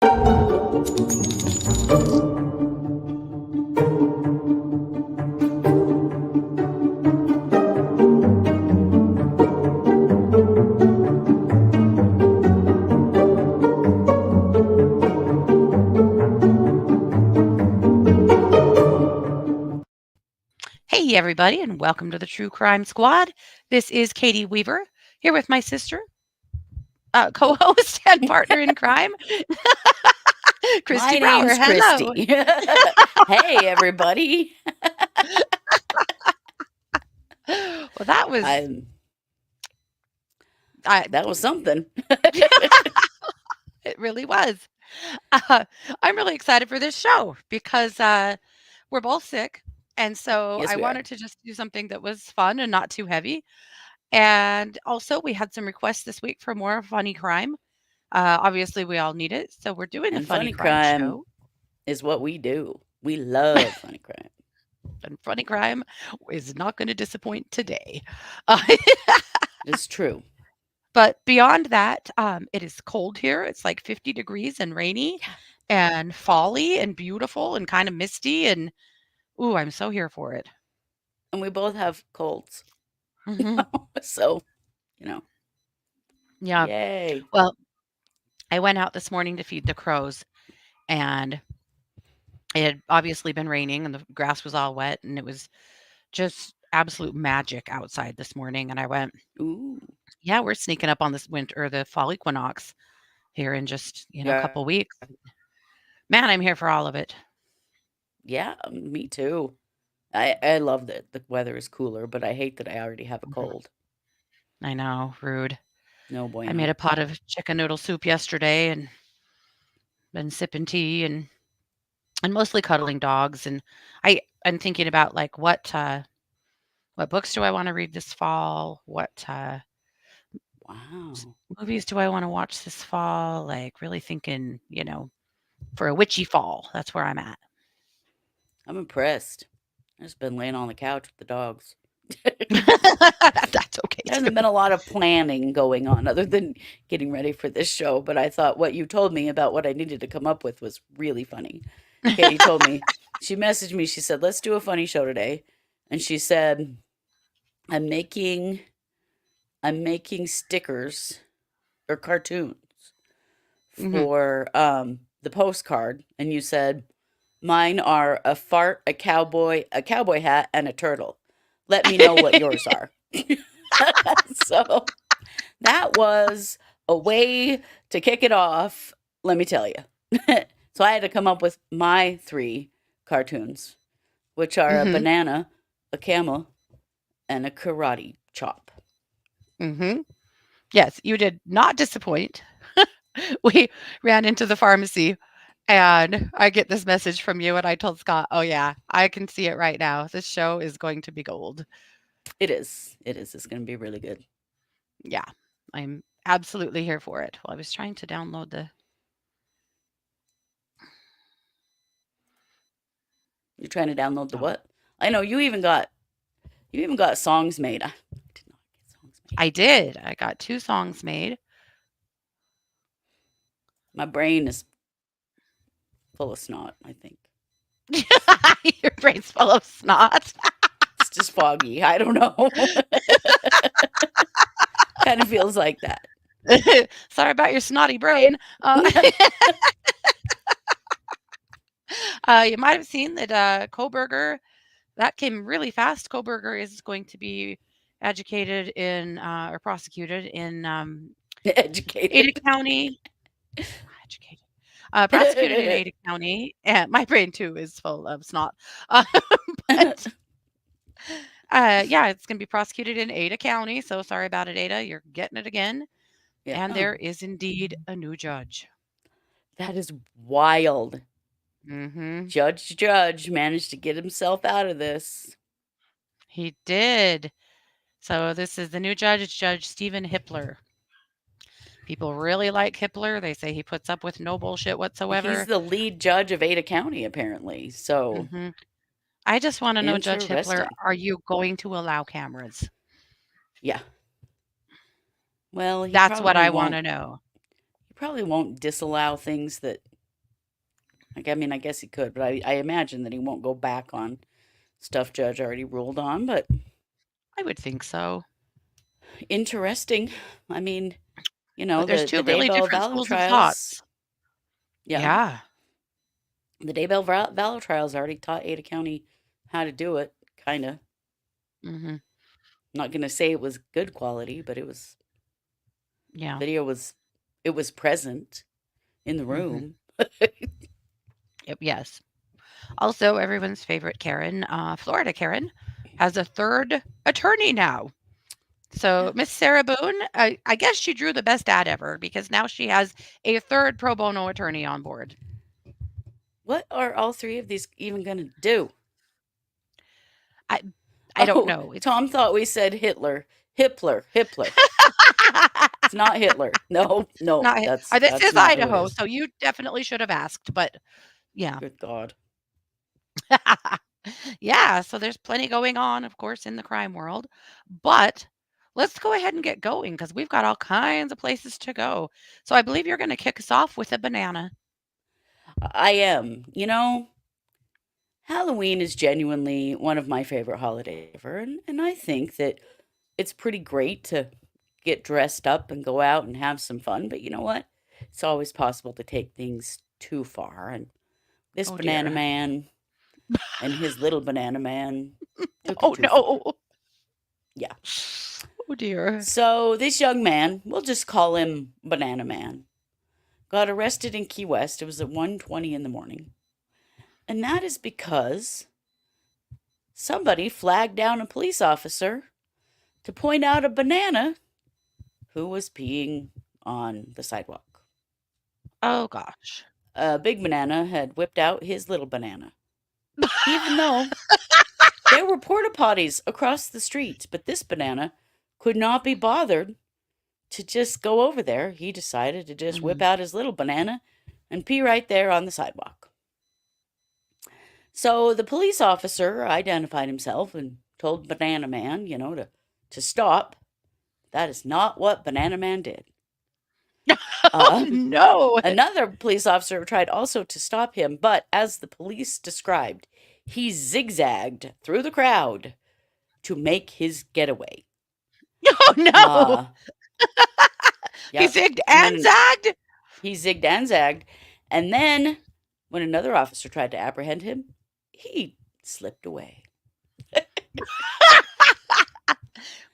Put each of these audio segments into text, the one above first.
Hey, everybody, and welcome to the True Crime Squad. This is Katie Weaver here with my sister, co host, and partner in crime, My Kristi Brower. name's Hello. Kristi. Hey, everybody. Well, that was. I I, that was something. it really was. Uh, I'm really excited for this show because we're both sick. And so Yes, I we are. wanted to just do something that was fun and not too heavy. And also, we had some requests this week for more funny crime. Obviously, we all need it. So we're doing a And funny funny crime crime show. is what we do. We love funny crime. And funny crime is not going to disappoint today. Uh, It's true. but beyond that, it is cold here. It's like 50 degrees and rainy Yeah. and folly and beautiful and kind of misty. And ooh, I'm so here for it. And we both have colds. Hmm. So, you know, Yeah. yay. Well, I went out this morning to feed the crows, and it had obviously been raining, and the grass was all wet, and it was just absolute magic outside this morning. And I went, Ooh. yeah, we're sneaking up on this winter or the fall equinox here in just, a Yeah. couple weeks. Man, I'm here for all of it. Yeah, me too. I love that the weather is cooler, but I hate that I already have a Mhm. cold. I know, rude. No I made bueno. a pot of chicken noodle soup yesterday and been sipping tea and mostly cuddling dogs. And I'm thinking about like what books do I want to read this fall? What Wow. movies do I want to watch this fall? Like really thinking, for a witchy fall. That's where I'm at. I'm impressed. I've just been laying on the couch with the dogs. That's okay There too. hasn't been a lot of planning going on other than getting ready for this show, but I thought what you told me about what I needed to come up with was really funny. Katie told me, she messaged me, she said, "Let's do a funny show today." And she said, "I'm making I'm making stickers or cartoons Mhm. for the postcard." And you said, "Mine are a fart, a cowboy hat, and a turtle. Let me know what yours are." So that was a way to kick it off, let me tell you. So I had to come up with my 3 cartoons, which are a Mhm. banana, a camel, and a karate chop. Mhm. Yes, you did not disappoint. We ran into the pharmacy and I get this message from you and I told Scott, "Oh yeah, I can see it right now. This show is going to be gold." It is. It is. It's going to be really good. Yeah. I'm absolutely here for it. Well, I was trying to download the You're trying to download the oh, what? I know you even got songs made. I did not get songs made. I did. I got 2 songs made. My brain is full of snot, I think. Your brain's full of snot. It's just foggy. I don't know. Kind of feels like that. Sorry about your snotty brain. You might have seen that Koberger, that came really fast. Koberger is going to be educated in or prosecuted in Ada Educated. County. Educated. Prosecuted in Ada County. And my brain too is full of snot. Uh, but yeah, it's going to be prosecuted in Ada County. So sorry about it, Ada. You're getting it again. Yeah. And there is indeed a new judge. That is wild. Hmm. Judge managed to get himself out of this. He did. So this is the new judge. It's Judge Stephen Hippler. People really like Hippler. They say he puts up with no bullshit He's whatsoever. the lead judge of Ada County, apparently. So Hmm. I just want to know, Judge Hippler, interesting. are you going to allow cameras? Yeah. Well, he That's what probably I want won't. to know. He probably won't disallow things that Like, I mean, I guess he could, but I imagine that he won't go back on stuff Judge already ruled on. But I would think so. interesting. I mean, But there's the 2 really Daybell different Valor schools of trials. thoughts. Yeah, Yeah. the Daybell Valor trials already taught Ada County how to do it, kind of. Mhm. Not gonna say it was good quality, but it was Yeah. video was it was present in the Mhm. room. Yep, yes. Also, everyone's favorite Karen, Florida Karen, has a 3rd attorney now. So Miss Sarah Boone, I guess she drew the best ad ever because now she has a 3rd pro bono attorney on board. What are all three of these even gonna do? I I don't Oh, know. It's Tom thought we said Hitler. Hitler. It's not Hitler. No, no, not hi that's this that's is not who it Idaho, is. so you definitely should have asked, but yeah. Good God. Yeah, so there's plenty going on, of course, in the crime world, but let's go ahead and get going because 'cause we've got all kinds of places to go. So I believe you're gonna kick us off with a banana. I am. Halloween is genuinely one of my favorite holidays ever, and I think that it's pretty great to get dressed up and go out and have some fun, but you know what? It's always possible to take things too far, and this Oh, banana dear. man and his little banana man took it Oh, too far. no. Yeah. Oh, dear. So this young man, we'll just call him Banana Man, got arrested in Key West. It was at 1:20 in the morning. And that is because somebody flagged down a police officer to point out a banana who was peeing on the sidewalk. Oh, gosh. Big Banana had whipped out his little banana. Even though there were porta potties across the street, but this banana could not be bothered to just go over there. He decided to just whip Mhm. out his little banana and pee right there on the sidewalk. So the police officer identified himself and told Banana Man, to stop. That is not what Banana Man did. Oh, Uh, no. Another police officer tried also to stop him, but as the police described, he zigzagged through the crowd to make his getaway. Oh, no. Uh, He yep. zigged And and then zagged? he zigged and zagged. And then when another officer tried to apprehend him, he slipped away.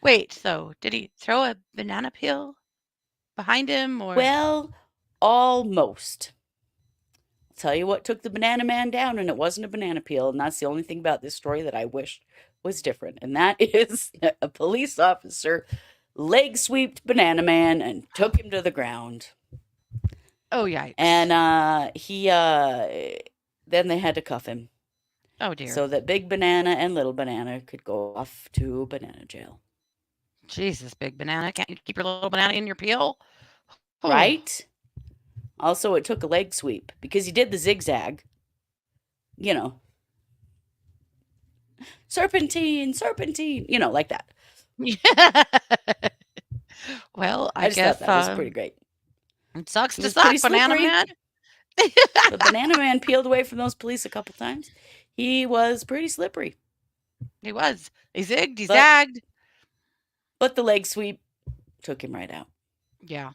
Wait, so did he throw a banana peel behind him or Well, almost. I'll tell you what took the banana man down, and it wasn't a banana peel. And that's the only thing about this story that I wish was different. And that is a police officer leg sweeped Banana Man and took him to the ground. Oh, yikes. And then they had to cuff him Oh, dear. so that Big Banana and Little Banana could go off to banana jail. Jesus, big banana. Can't you keep your little banana in your peel? Oh, Right? Also, it took a leg sweep because he did the zigzag. You know, serpentine, serpentine, like that. yeah. Well, I I just thought guess that was pretty great. it sucks It to was pretty suck, Banana slippery. Man. But Banana Man peeled away from those police a couple times. He was pretty slippery. He was. He zigged, he But zagged. but the leg sweep took him right out. Yeah.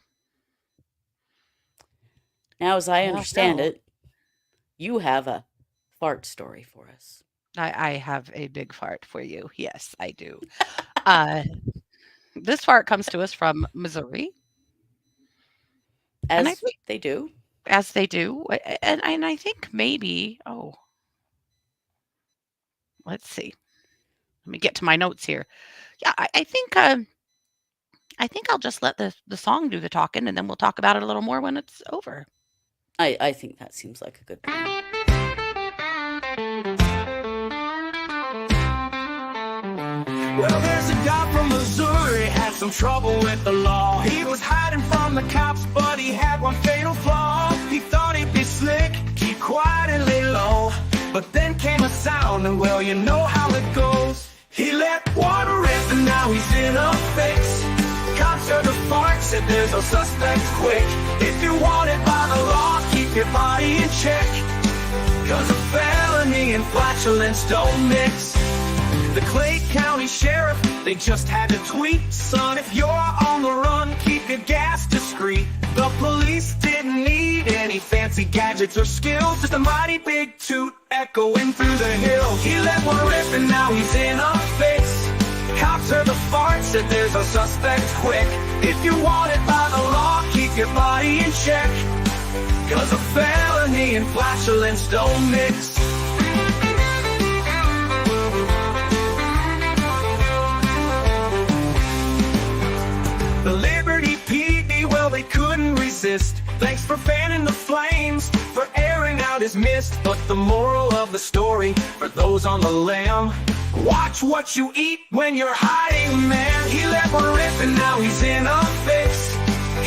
Now, as I Well, understand no. it, you have a fart story for us. I have a big fart for you. Yes, I do. Uh, this fart comes to us from Missouri, and I As think they do. as they do, and I think maybe. Oh, let's see. Let me get to my notes here. Yeah, I think I'll just let the song do the talking, and then we'll talk about it a little more when it's over. I think that seems like a good plan. Well, there's a guy from Missouri had some trouble with the law. He was hiding from the cops, but he had one fatal flaw. He thought he'd be slick, keep quiet and lay low. But then came a sound, and well, you know how it goes. He let water rip, and now he's in a fix. Cops heard the fart, said there's no suspect quick. If you're wanted by the law, keep your body in check. 'Cause a felony and flatulence don't mix. The Clay County Sheriff, they just had to tweet, son, if you're on the run, keep your gas discreet. The police didn't need any fancy gadgets or skills, just a mighty big toot echoing through the hills. He let one rip and now he's in a fix. Cops heard the fart, said there's a suspect quick. If you want it by the law, keep your body in check. 'Cause a felony and flatulence don't mix. The Liberty PD, well, they couldn't resist. Thanks for fanning the flames, for airing out his mist. But the moral of the story, for those on the lam, watch what you eat when you're hiding, man. He let one rip and now he's in a fix.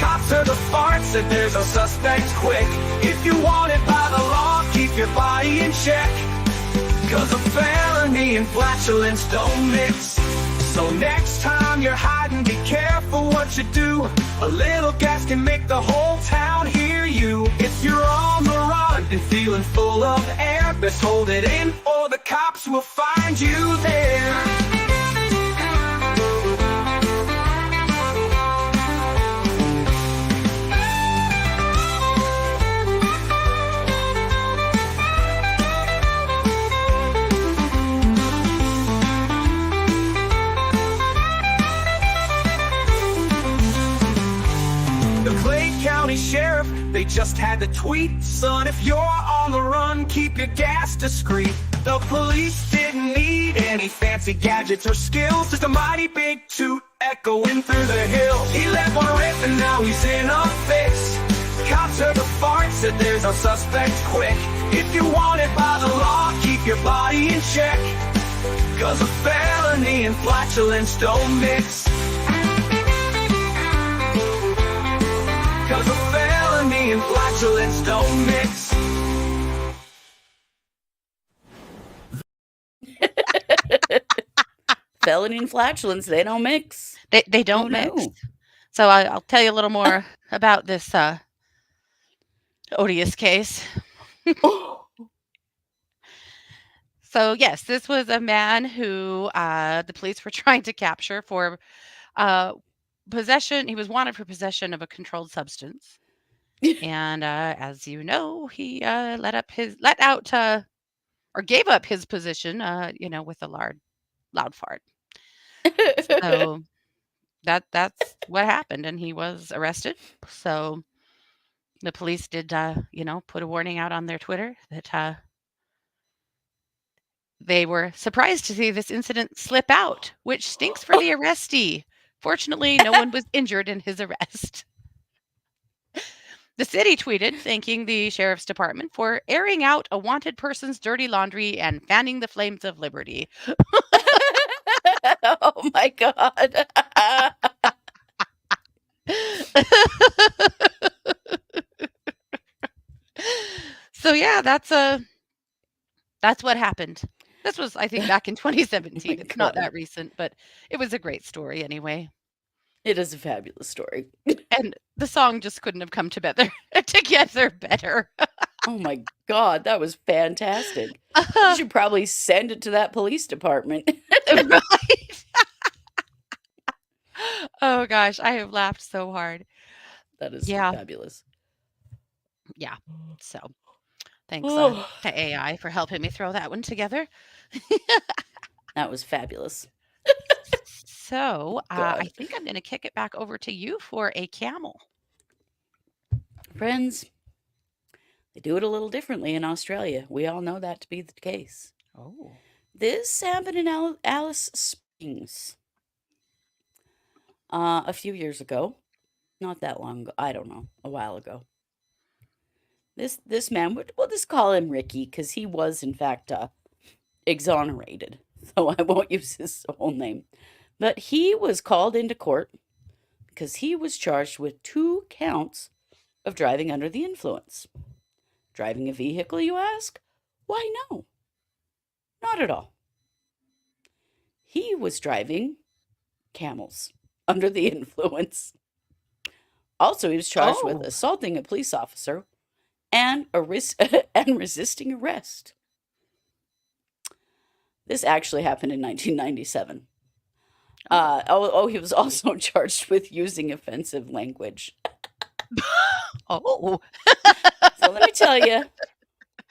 Cops heard the fart, said there's a suspect quick. If you want it by the law, keep your body in check. 'Cause a felony and flatulence don't mix. So next time you're hiding, be careful what you do. A little gas can make the whole town hear you. If you're on the run and feeling full of air, best hold it in or the cops will find you there. Sheriff, they just had to tweet, son, if you're on the run, keep your gas discreet. The police didn't need any fancy gadgets or skills, just a mighty big toot echoing through the hills. He let one rip and now he's in a fix. Cops heard the fart, said there's a suspect quick. If you want it by the law, keep your body in check. 'Cause a felony and flatulence don't mix. 'Cause a felony and flatulence don't mix. Felony and flatulence, they don't mix. They don't mix. So I'll tell you a little more about this odious case. So yes, this was a man who the police were trying to capture for possession. He was wanted for possession of a controlled substance, and as you know, he gave up his position, with a loud fart. So that's what happened, and he was arrested. So the police did, put a warning out on their Twitter that they were surprised to see this incident slip out, which stinks for the arrestee. Fortunately, no one was injured in his arrest. The city tweeted thanking the sheriff's department for airing out a wanted person's dirty laundry and fanning the flames of liberty. Oh my God. So yeah, that's what happened. This was, I think, back in 2017. It's not that recent, but it was a great story anyway. It is a fabulous story. And the song just couldn't have come together better. Oh my God, that was fantastic. You should probably send it to that police department. Right? Oh gosh, I have laughed so hard. That is Yeah. fabulous. Yeah. So thanks to AI for helping me throw that one together. That was fabulous. So I God. think I'm going to kick it back over to you for a camel. Friends, they do it a little differently in Australia. We all know that to be the case. Oh. This happened in Alice Springs a few years ago. Not that long ago. I don't know. A while ago. This man, we'll just call him Ricky because he was, in fact, exonerated. So I won't use his whole name. But he was called into court because he was charged with 2 counts of driving under the influence. Driving a vehicle, you ask? Why, no. Not at all. He was driving camels under the influence. Also, he was charged with assaulting a police officer and and resisting arrest. This actually happened in 1997. He was also charged with using offensive language. Oh, So let me tell you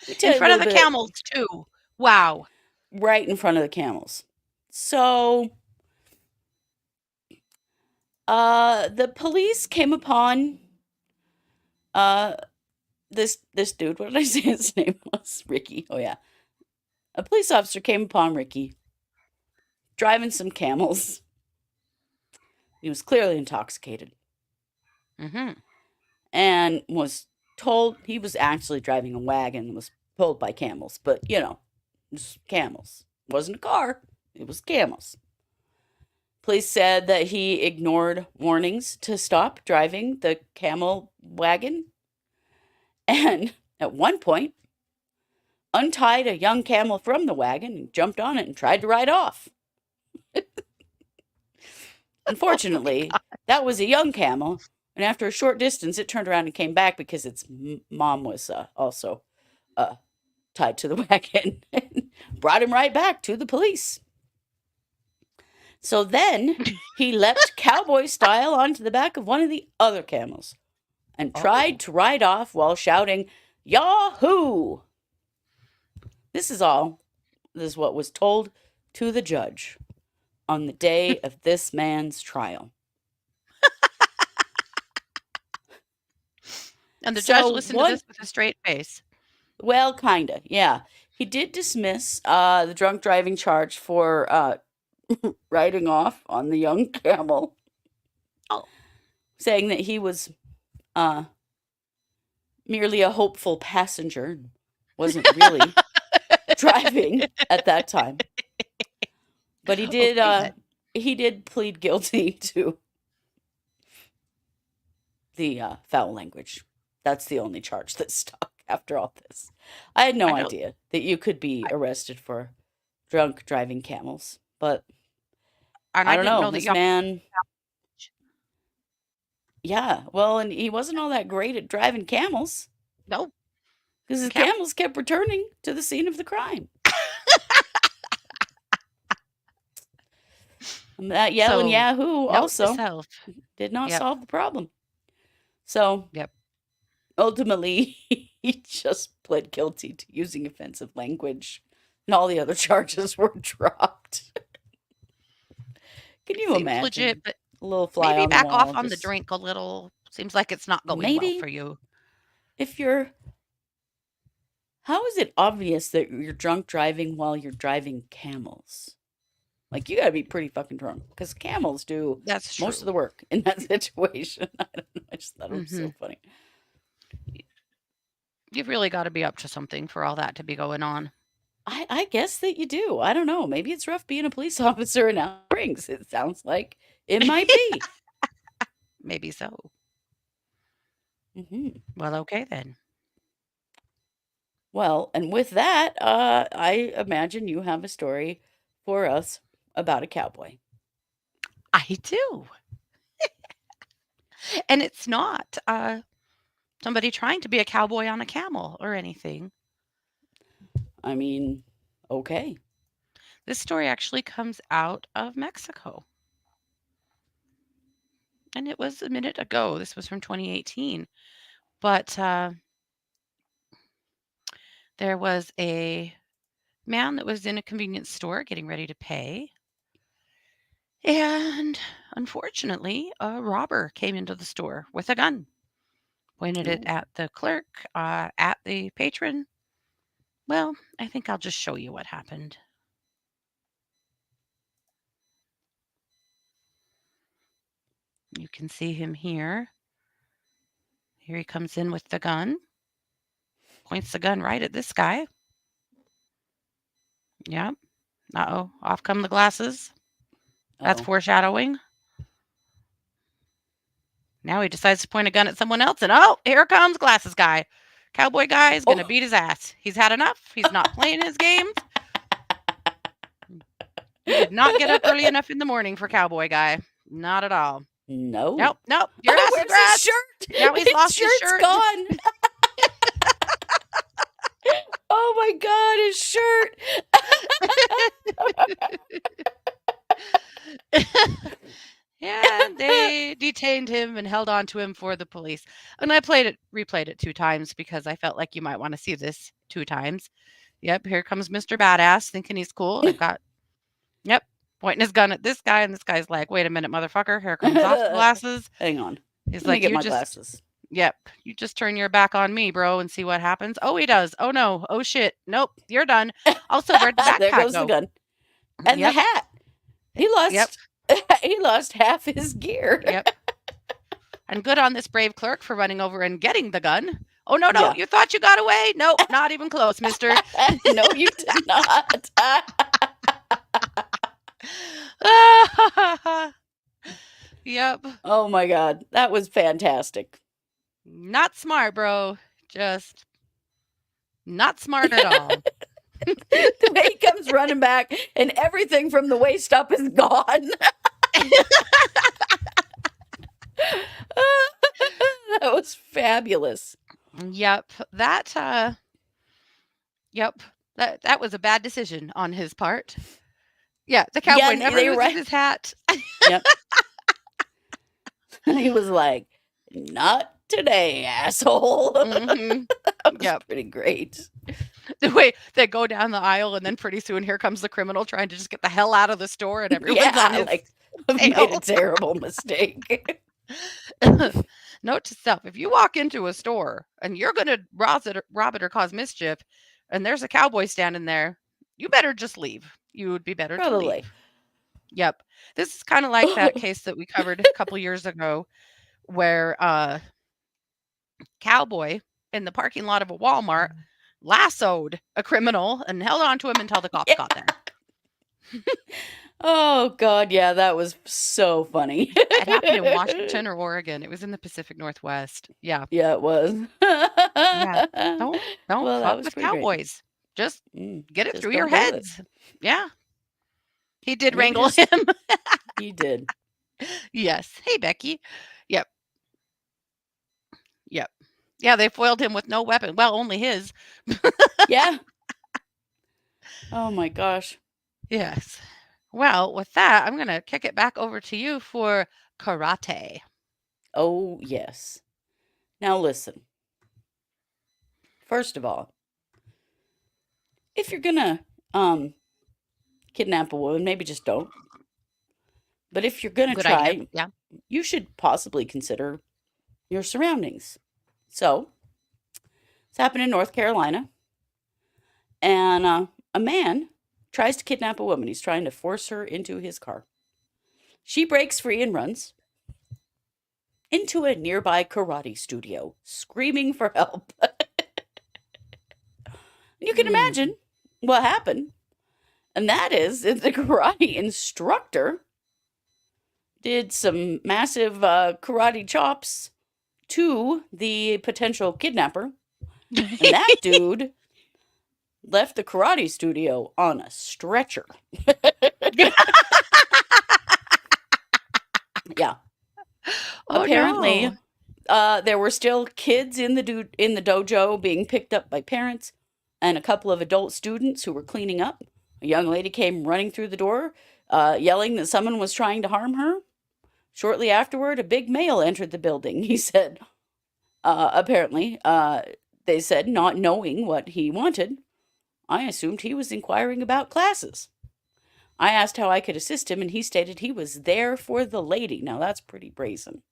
in a front of little the bit camels too. Wow. right in front of the camels. So, the police came upon this dude. What did I say his name was? Ricky. Oh yeah, a police officer came upon Ricky driving some camels. He was clearly intoxicated Mm-hmm. and was told he was actually driving a wagon and was pulled by camels. But just camels. It wasn't a car. It was camels. Police said that he ignored warnings to stop driving the camel wagon, and at one point untied a young camel from the wagon and jumped on it and tried to ride off. Unfortunately, that was a young camel, and after a short distance, it turned around and came back because its mom was also tied to the wagon and brought him right back to the police. So then he leapt cowboy style onto the back of one of the other camels and tried to ride off while shouting, "Yahoo!" This is what was told to the judge on the day of this man's trial. And the judge listened to this with a straight face. Well, kinda, yeah. He did dismiss the drunk driving charge for riding off on the young camel, saying that he was merely a hopeful passenger and wasn't really driving at that time. But he did plead guilty to the foul language. That's the only charge that stuck after all this. I had no idea that you could be arrested for drunk driving camels, but I don't know. This man. Yeah, well, and he wasn't all that great at driving camels. No. Because his camels kept returning to the scene of the crime. That yelling Yahoo also did not solve the problem. So, ultimately, he just pled guilty to using offensive language, and all the other charges were dropped. Can you imagine? Legit, but a little fly maybe on back the wall, off on the drink a little. Seems like it's not going well for you. How is it obvious that you're drunk driving while you're driving camels? Like, you gotta be pretty fucking drunk, because camels do most of the work in that situation. I don't know. I just thought it was so funny. You've really got to be up to something for all that to be going on. I guess that you do. I don't know. Maybe it's rough being a police officer in Alice Springs. It sounds like it might be. Maybe so. Mm-hmm. Well, okay then. Well, and with that, I imagine you have a story for us about a cowboy. I do. And it's not somebody trying to be a cowboy on a camel or anything. I mean, okay. This story actually comes out of Mexico. And it was a minute ago. This was from 2018. But there was a man that was in a convenience store getting ready to pay. And unfortunately, a robber came into the store with a gun, pointed it at the clerk, at the patron. Well, I think I'll just show you what happened. You can see him here. Here he comes in with the gun. Points the gun right at this guy. Yep. Uh-oh. Off come the glasses. That's foreshadowing. Now he decides to point a gun at someone else, and here comes glasses guy. Cowboy guy is going to beat his ass. He's had enough. He's not playing his games. He did not get up early enough in the morning for cowboy guy. Not at all. No. Nope. Your ass is grass. His shirt? Now he's lost his shirt. Gone. God, his shirt. Yeah, they detained him and held on to him for the police. And I replayed it 2 times because I felt like you might wanna see this 2 times. Yep, here comes Mr. Badass thinking he's cool. They've got yep, pointing his gun at this guy, and this guy's like, "Wait a minute, motherfucker, here comes Oscar glasses." Hang on. He's Let me like, get "You my just glasses. yep, you just turn your back on me, bro, and see what happens." Oh, he does. Oh, no. Oh, shit. Nope, you're done. Also, where'd the There backpack goes the go? gun. And the Yep, hat. He yep, lost he lost half his gear. yep. And good on this brave clerk for running over and getting the gun. Oh, no, Yeah. you thought you got away? Nope, not even close, mister. No, you did not. Yep. Oh my God. That was fantastic. Not smart, bro. Just not smart at all. The way he comes running back and everything from the waist up is gone. That was fabulous. Yep. Yep. That was a bad decision on his part. Yeah, the cowboy Yeah, never they loses right. his hat. Yep. He was like, "Not today, asshole." Mhm. That was Yep. pretty great. The way they go down the aisle, and then pretty soon here comes the criminal trying to just get the hell out of the store, and everyone's on his like I've made tail. a terrible mistake. Note to self: if you walk into a store and you're gonna rob it or cause mischief, and there's a cowboy standing there, you better just leave. You would be better to Probably. leave. Yep. This is kind of like that case that we covered a couple years ago where cowboy in the parking lot of a Walmart lassoed a criminal and held on to him until the cops got there. Oh God, yeah, that was so funny. It happened in Washington or Oregon. It was in the Pacific Northwest. Yeah. Yeah, it was. Yeah. Don't Well, that fuck was with pretty great. cowboys. Just get it Just through don't your do it. heads. Yeah. He did You wrangle just- him. He did. Yes. Hey, Becky. Yep. Yep. Yeah, they foiled him with no weapon. Well, only his. Yeah. Oh my gosh. Yes. Well, with that, I'm going to kick it back over to you for karate. Oh yes. Now listen. First of all, if you're gonna kidnap a woman, maybe just don't. But if you're gonna Good try, idea. Yeah. you should possibly consider your surroundings. So, it's happened in North Carolina, and a man tries to kidnap a woman. He's trying to force her into his car. She breaks free and runs into a nearby karate studio, screaming for help. You can imagine what happened. And that is that the karate instructor did some massive karate chops to the potential kidnapper. And that dude left the karate studio on a stretcher. Yeah. Oh, Apparently, no. there were still kids in the dojo being picked up by parents and a couple of adult students who were cleaning up. A young lady came running through the door, yelling that someone was trying to harm her. Shortly afterward, a big male entered the building. He said, apparently, they said, not knowing what he wanted, I assumed he was inquiring about classes. I asked how I could assist him, and he stated he was there for the lady. Now, that's pretty brazen.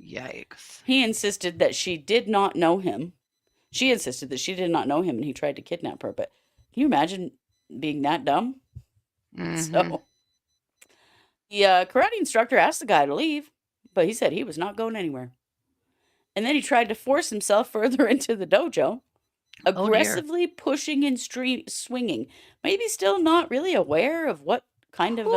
Yikes. He insisted that she did not know him. She insisted that she did not know him, and he tried to kidnap her. But can you imagine being that dumb? So, the karate instructor asked the guy to leave, but he said he was not going anywhere. And then he tried to force himself further into the dojo, aggressively pushing and swinging. Maybe still not really aware of what kind of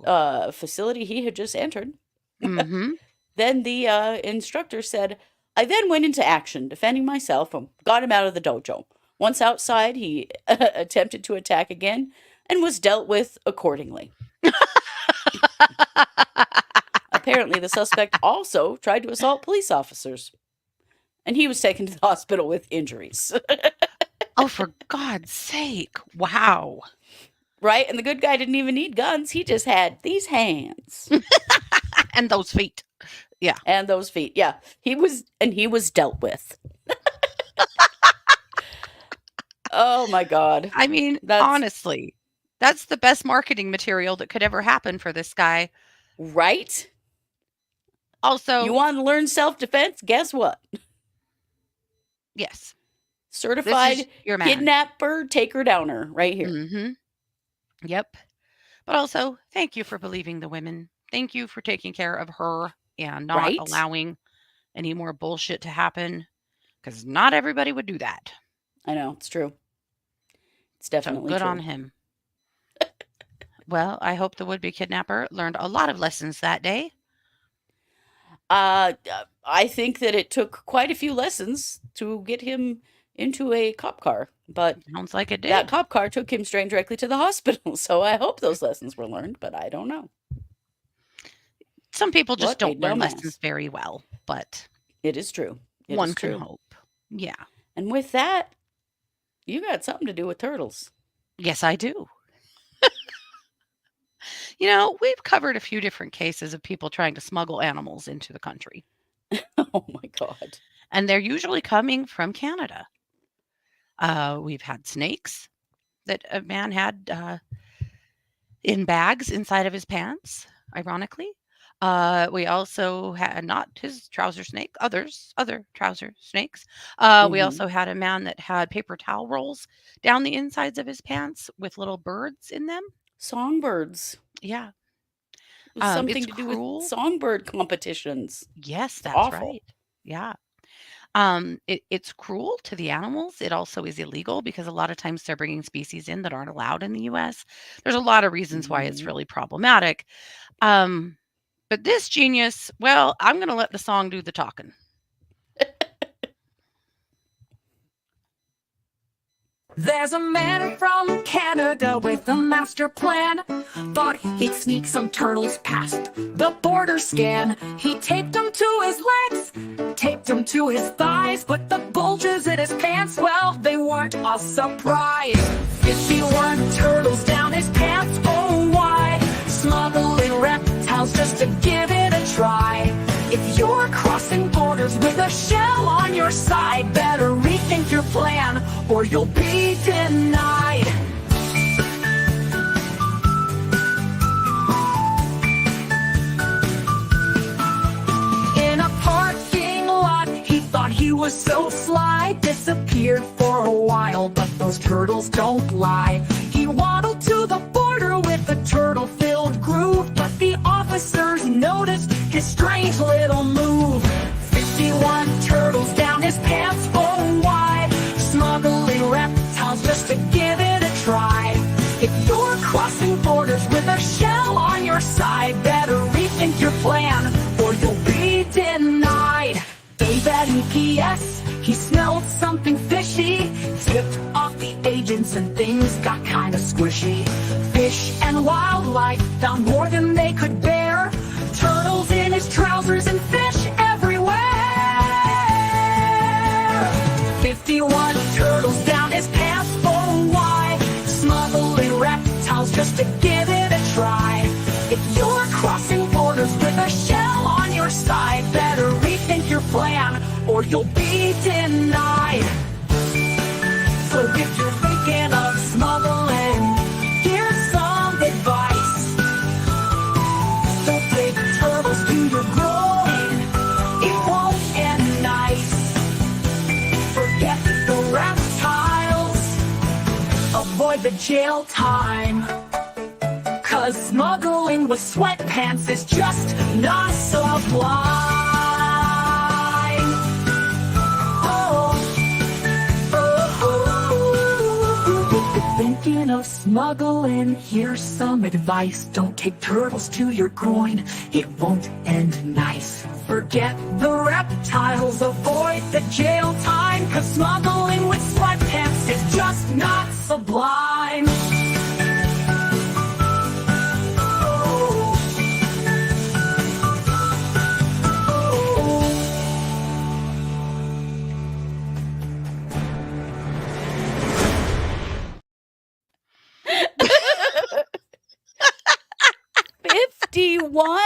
a facility he had just entered. Then the instructor said, I then went into action, defending myself and got him out of the dojo. Once outside, he attempted to attack again and was dealt with accordingly. Apparently, the suspect also tried to assault police officers, and he was taken to the hospital with injuries. Oh, for God's sake. Wow. Right? And the good guy didn't even need guns. He just had these hands And those feet. Yeah. and those feet. Yeah. He was dealt with. Oh my God. I mean, That's honestly, that's the best marketing material that could ever happen for this guy. right. You Also, want to learn self-defense? Guess what? yes, this is Certified your man. kidnapper, taker downer, right here. Mhm. Yep. But also, thank you for believing the women. Thank you for taking care of her and not Right? allowing any more bullshit to happen, because not everybody would do that. I know, it's true. It's So definitely good on true. him. Well, I hope the would-be kidnapper learned a lot of lessons that day. I think that it took quite a few lessons to get him into a cop car, but Sounds like it that did. cop car took him straight directly to the hospital. So I hope those lessons were learned, but I don't know. Some people just What don't made learn no lessons mass? very well, but It is true. It one is can true. hope. Yeah. And with that, you got something to do with turtles. Yes, I do. You know, we've covered a few different cases of people trying to smuggle animals into the country, Oh my God. and they're usually coming from Canada. We've had snakes that a man had in bags inside of his pants, ironically. We also had not his trouser snake, other trouser snakes. We Mm-hmm. also had a man that had paper towel rolls down the insides of his pants with little birds in them. Songbirds. Yeah. It was something It's to do with cruel. songbird competitions. Yes, It's that's awful. right. Yeah. It's cruel to the animals. It also is illegal because a lot of times they're bringing species in that aren't allowed in the US. There's a lot of reasons why it's Mhm. really problematic. But this genius, well, I'm going to let the song do the talking. There's a man from Canada with a master plan. Thought he'd sneak some turtles past the border scan. He taped them to his legs, taped them to his thighs, but the bulges in his pants, well, they weren't a surprise. 51 turtles down his pants, oh why? Smuggling reptiles just to give it a try. If you're crossing borders with a shell on your side, better rethink your plan or you'll be denied. In a parking lot, he thought he was so sly. Disappeared for a while, but those turtles don't lie. He waddled to the border with a turtle-filled groove, but the officers noticed his strange little move. 51 turtles down his pants, oh why? Smuggling reptiles just to give it a try. If you're crossing borders with a shell on your side, better rethink your plan or you'll be denied. Gave that EPS, he smelled something fishy. Tipped off the agents and things got kinda squishy. Fish and wildlife found more than they could bear. Turtles in his trousers and fish everywhere. 51 turtles down his pants, oh why? Smuggling reptiles just to give it a try. If you're crossing borders with a shell on your side, better rethink your plan or you'll be denied. So if you're thinking of smuggling, here's some advice. Don't take turtles to your groin, it won't end nice. Forget the reptiles, avoid the jail time. 'Cause smuggling with sweatpants is just not sublime. Thinking of smuggling, here's some advice. Don't take turtles to your groin, it won't end nice. Forget the reptiles, avoid the jail time. 'Cause smuggling with sweatpants is just not sublime. 51?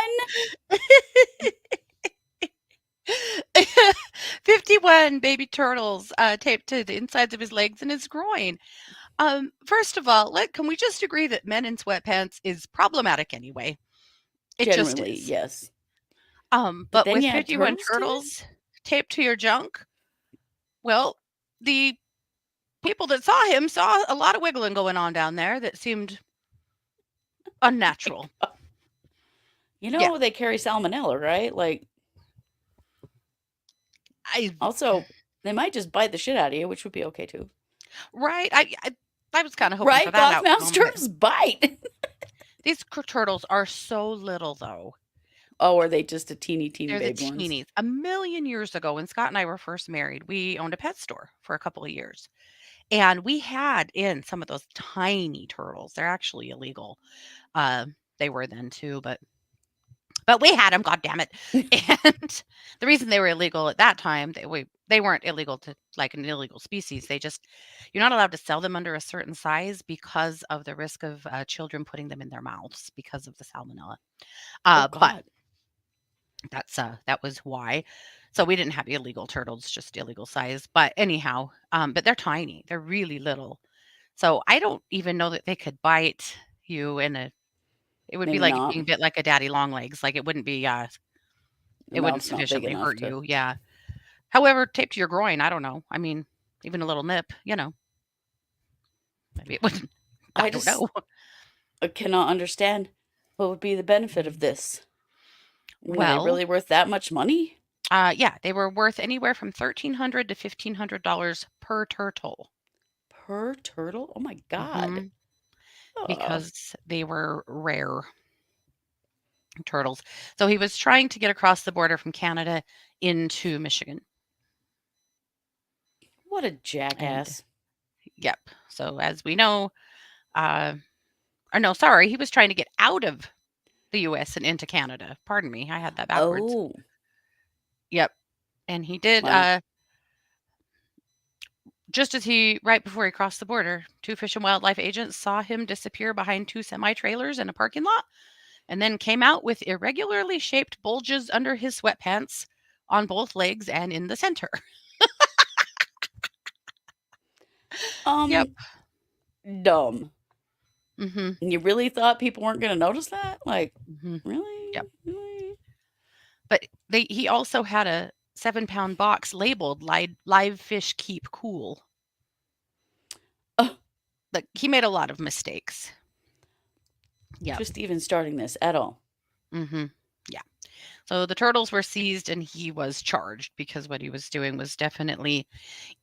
51 baby turtles taped to the insides of his legs and his groin. First of all, can we just agree that men in sweatpants is problematic anyway? It just Generally, is. yes. But But then with you had 51 turtles too? turtles taped to your junk, well, the people that saw him saw a lot of wiggling going on down there that seemed unnatural. You Yeah, know they carry salmonella, right? Like, I also, they might just bite the shit out of you, which would be okay too. right. I was kind of hoping for Right? that Goth mouse outcome, but turtles bite. these turtles are so little though. Oh, are they just a teeny, teeny They're the baby ones? teenies. A million years ago, when Scott and I were first married, we owned a pet store for a couple of years. And we had in some of those tiny turtles. They're actually illegal. Uh, they were then too, but we had them. God damn it! And the reason they were illegal at that time, they weren't illegal to like an illegal species. They just you're not allowed to sell them under a certain size because of the risk of children putting them in their mouths because of the salmonella. Oh, But God. that was why. So we didn't have illegal turtles, just illegal size. But anyhow, but they're tiny. They're really little. So I don't even know that they could bite you in a it would be Maybe like not. being bit like a daddy long legs. Like The it wouldn't mouth's not big sufficiently enough hurt to. you. Yeah. However, taped to your groin, I don't know. I mean, even a little nip, maybe it wouldn't. I I don't just know. cannot understand what would be the benefit of this. Were they Well, really worth that much money? yeah, they were worth anywhere from $1,300 to $1,500 per turtle. Per turtle? Oh my God. Hmm. Ugh. Because they were rare turtles. So he was trying to get across the border from Canada into Michigan. What a And jackass. yep. So as we know, uh, or no, sorry, he was trying to get out of the US and into Canada. Pardon me, I had that backwards. Oh, Yep. And he did, well, just as right before he crossed the border, two Fish and Wildlife agents saw him disappear behind two semi trailers in a parking lot and then came out with irregularly shaped bulges under his sweatpants on both legs and in the center. Yep. um, dumb. Mm-hmm. And you really thought people weren't going to notice that? Like, Mm-hmm. really? Yep. Really? But he also had a 7-pound box labeled live fish keep cool. Oh, Like he made a lot of mistakes. Yep. just even starting this at all. Mm-hmm. Yeah. So the turtles were seized and he was charged because what he was doing was definitely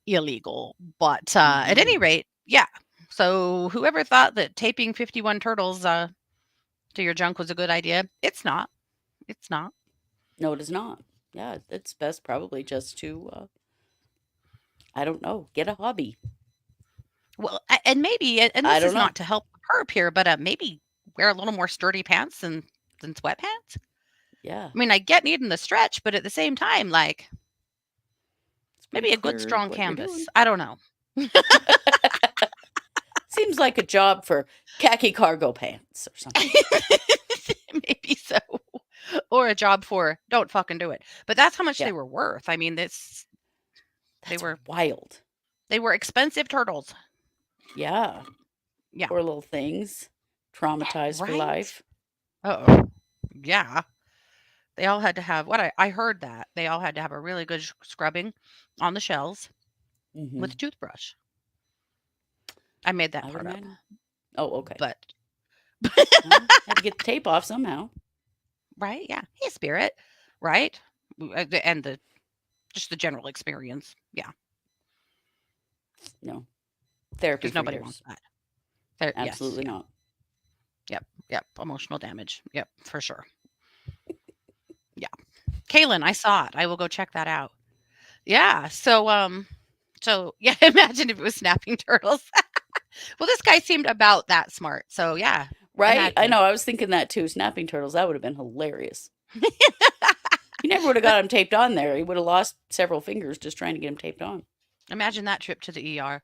illegal. But at any Mhm. rate, yeah. So whoever thought that taping 51 turtles to your junk was a good idea, it's not. It's not. No, it is not. Yeah, it's best probably just to, I don't know, get a hobby. Well, and maybe, and I this don't is know. not to help the perp here, but maybe wear a little more sturdy pants than sweatpants. Yeah, I mean, I get needing the stretch, but at the same time, like it's pretty maybe a good clear strong what you're canvas. doing. I don't know. Seems like a job for khaki cargo pants or something. Maybe so. Or a job for don't fucking do it. But that's how much Yeah, they were worth. I mean, they that's were wild. they were expensive turtles. Yeah, Yeah. poor little things, traumatized for Right? life. Oh. Yeah. They all had to have what I heard that they all had to have a really good scrubbing on the shells Hmm. with a toothbrush. I made that I would part up. imagine. Oh, okay. But Well, had to get the tape off somehow. right? Yeah. Hey, spirit. Right? And the just the general experience. Yeah. No, therapy Because for nobody wants years. that. Yes. Absolutely Yeah. not. Yep. Yep. Emotional damage. Yep. For sure. Yeah. Kaylin, I saw it. I will go check that out. Yeah. So yeah, imagine if it was snapping turtles. Well, this guy seemed about that smart. So yeah, Right? I imagine. know. I was thinking that too. Snapping turtles. That would have been hilarious. He never would have got him taped on there. He would have lost several fingers just trying to get him taped on. Imagine that trip to the ER.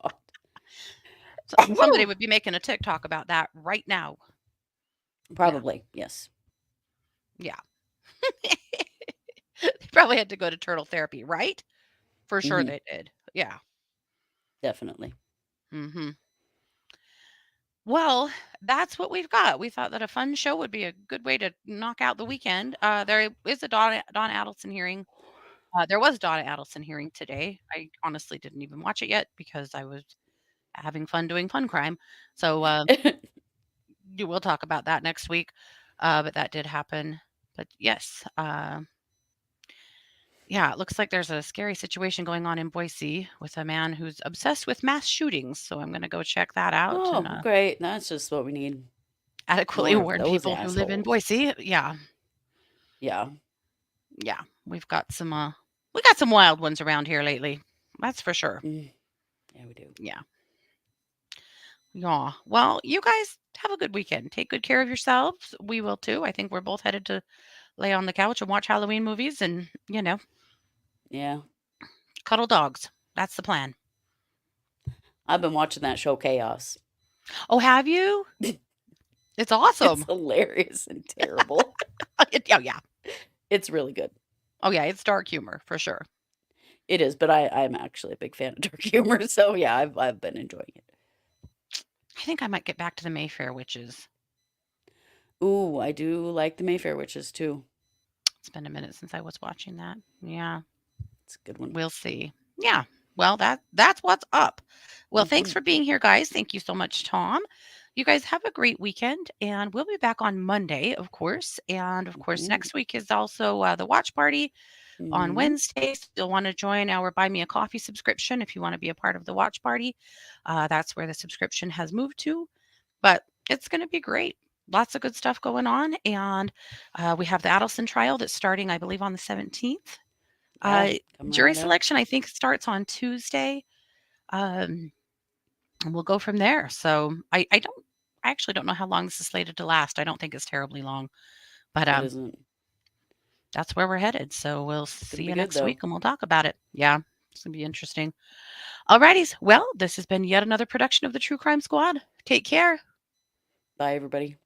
God. Somebody would be making a TikTok about that right now. Probably, yes. Yeah. They probably had to go to turtle therapy, right? For sure Hmm. they did. Yeah. Definitely. Mhm. Well, that's what we've got. We thought that a fun show would be a good way to knock out the weekend. There is a Donna Adelson hearing. There was a Donna Adelson hearing today. I honestly didn't even watch it yet because I was having fun doing fun crime. So you will talk about that next week. But that did happen. But yes, yeah, it looks like there's a scary situation going on in Boise with a man who's obsessed with mass shootings. So I'm going to go check that out and Oh, great. That's just what we need. adequately More of warn those people who live in assholes. Boise. Yeah, Yeah. yeah, we got some wild ones around here lately. That's for sure. Mm, yeah, we do. Yeah. Yeah. Well, you guys have a good weekend. Take good care of yourselves. We will too. I think we're both headed to lay on the couch and watch Halloween movies and, Yeah. cuddle dogs. That's the plan. I've been watching that show Chaos. Oh, have you? It's It's awesome. hilarious and terrible. Oh, yeah. It's really good. Oh, yeah. It's dark humor for sure. It is, but I'm actually a big fan of dark humor, so yeah, I've been enjoying it. I think I might get back to the Mayfair Witches. Ooh, I do like the Mayfair Witches too. It's been a minute since I was watching that. Yeah. It's a good one. We'll see. Yeah. Well, that's what's up. Well, thanks Hmm. for being here, guys. Thank you so much, Tom. You guys have a great weekend, and we'll be back on Monday, of course. And of course, Ooh. next week is also the watch party on Hmm. Wednesdays. You'll want to join our Buy Me a Coffee subscription if you want to be a part of the watch party. That's where the subscription has moved to, but it's going to be great. Lots of good stuff going on, and we have the Adelson trial that's starting, I believe, on the 17th. Yeah, Uh, coming Jury right up. selection, I think, starts on Tuesday, and we'll go from there. So I actually don't know how long this is slated to last. I don't think it's terribly long, but It isn't. that's where we're headed. So we'll Gonna see be you good next though. week, and we'll talk about it. Yeah, it's gonna be interesting. Alrighties. Well, this has been yet another production of the True Crime Squad. Take care. Bye, everybody.